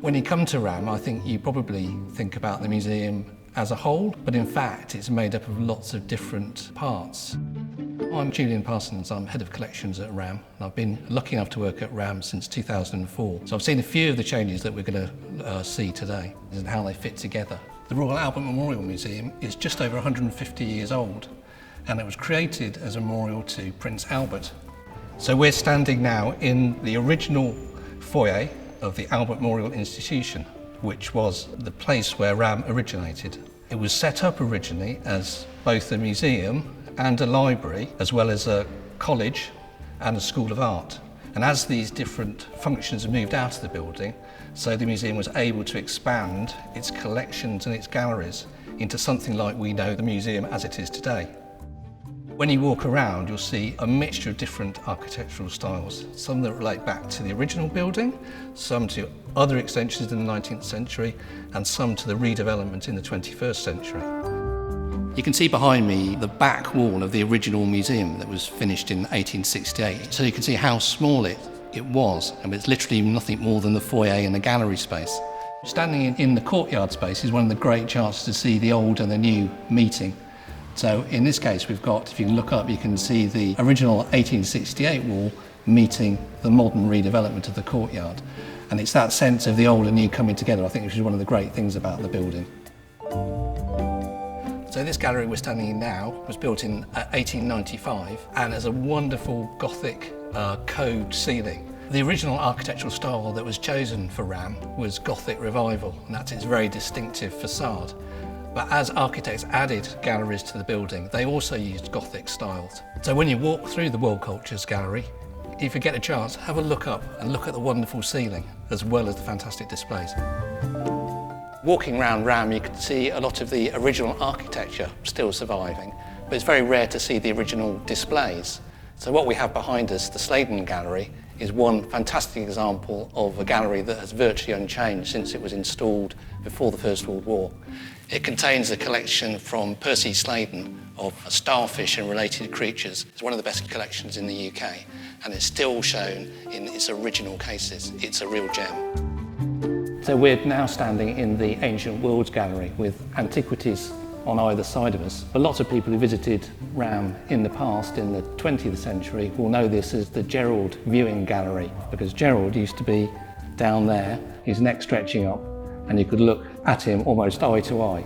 When you come to RAMM, I think you probably think about the museum as a whole, but in fact it's made up of lots of different parts. I'm Julien, I'm Head of Collections at RAMM, and I've been lucky enough to work at RAMM since 2004. So I've seen a few of the changes that we're going to see today and how they fit together. The Royal Albert Memorial Museum is just over 150 years old, and it was created as a memorial to Prince Albert. So we're standing now in the original foyer of the Albert Memorial Institution, which was the place where RAMM originated. It was set up originally as both a museum and a library, as well as a college and a school of art. And as these different functions have moved out of the building, so the museum was able to expand its collections and its galleries into something like we know the museum as it is today. When you walk around, you'll see a mixture of different architectural styles, some that relate back to the original building, some to other extensions in the 19th century, and some to the redevelopment in the 21st century. You can see behind me the back wall of the original museum that was finished in 1868. So you can see how small it was, and it's literally nothing more than the foyer and the gallery space. Standing in the courtyard space is one of the great chances to see the old and the new meeting. So in this case we've got, if you can look up, you can see the original 1868 wall meeting the modern redevelopment of the courtyard. And it's that sense of the old and new coming together, I think, which is one of the great things about the building. So this gallery we're standing in now was built in 1895 and has a wonderful Gothic coved ceiling. The original architectural style that was chosen for RAMM was Gothic Revival, and that's its very distinctive facade. But as architects added galleries to the building, they also used Gothic styles. So when you walk through the World Cultures Gallery, if you get a chance, have a look up and look at the wonderful ceiling, as well as the fantastic displays. Walking around RAMM, you can see a lot of the original architecture still surviving, but it's very rare to see the original displays. So what we have behind us, the Slaydon Gallery, is one fantastic example of a gallery that has virtually unchanged since it was installed before the First World War. It contains a collection from Percy Slaydon of starfish and related creatures. It's one of the best collections in the UK, and it's still shown in its original cases. It's a real gem. So we're now standing in the Ancient Worlds Gallery with antiquities on either side of us. But lots of people who visited RAMM in the past, in the 20th century, will know this as the Gerald Viewing Gallery, because Gerald used to be down there, his neck stretching up, and you could look at him almost eye to eye.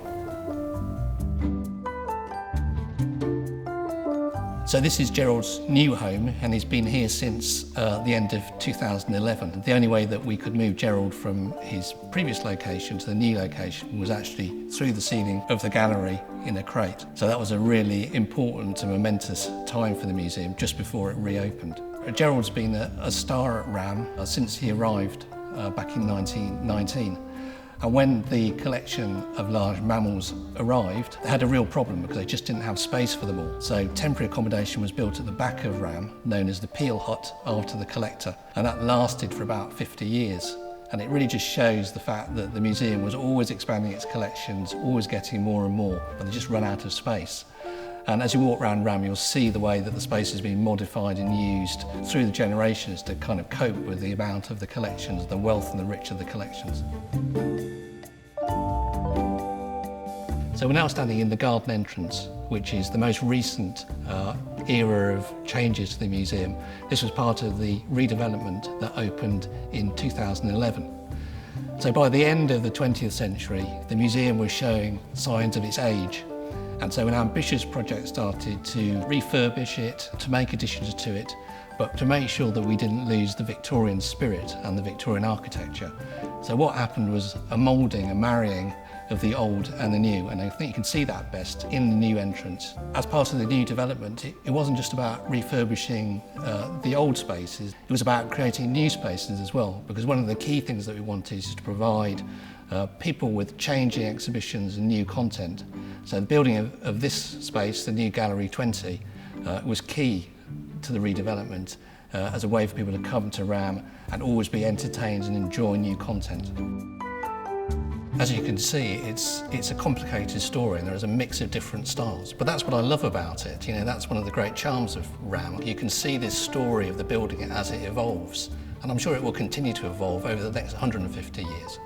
So this is Geralds New Home, and he's been here since the end of 2011. The only way that we could move Gerald from his previous location to the new location was actually through the ceiling of the gallery in a crate. So that was a really important and momentous time for the museum just before it reopened. Gerald's been a star at RAMM since he arrived back in 1919. And when the collection of large mammals arrived, they had a real problem because they just didn't have space for them all. So temporary accommodation was built at the back of RAMM, known as the Peel Hut, after the collector. And that lasted for about 50 years. And it really just shows the fact that the museum was always expanding its collections, always getting more and more, but they just ran out of space. And as you walk around RAMM, you'll see the way that the space has been modified and used through the generations to kind of cope with the amount of the collections, the wealth and the reach of the collections. So we're now standing in the garden entrance, which is the most recent era of changes to the museum. This was part of the redevelopment that opened in 2011. So by the end of the 20th century, the museum was showing signs of its age. And so an ambitious project started to refurbish it, to make additions to it, but to make sure that we didn't lose the Victorian spirit and the Victorian architecture. So what happened was a moulding, a marrying of the old and the new, and I think you can see that best in the new entrance. As part of the new development, it wasn't just about refurbishing the old spaces, it was about creating new spaces as well, because one of the key things that we wanted is to provide people with changing exhibitions and new content. So the building of this space, the new Gallery 20, was key to the redevelopment as a way for people to come to RAMM and always be entertained and enjoy new content. As you can see, it's a complicated story and there is a mix of different styles. But that's what I love about it. You know, that's one of the great charms of RAMM. You can see this story of the building as it evolves. and I'm sure it will continue to evolve over the next 150 years.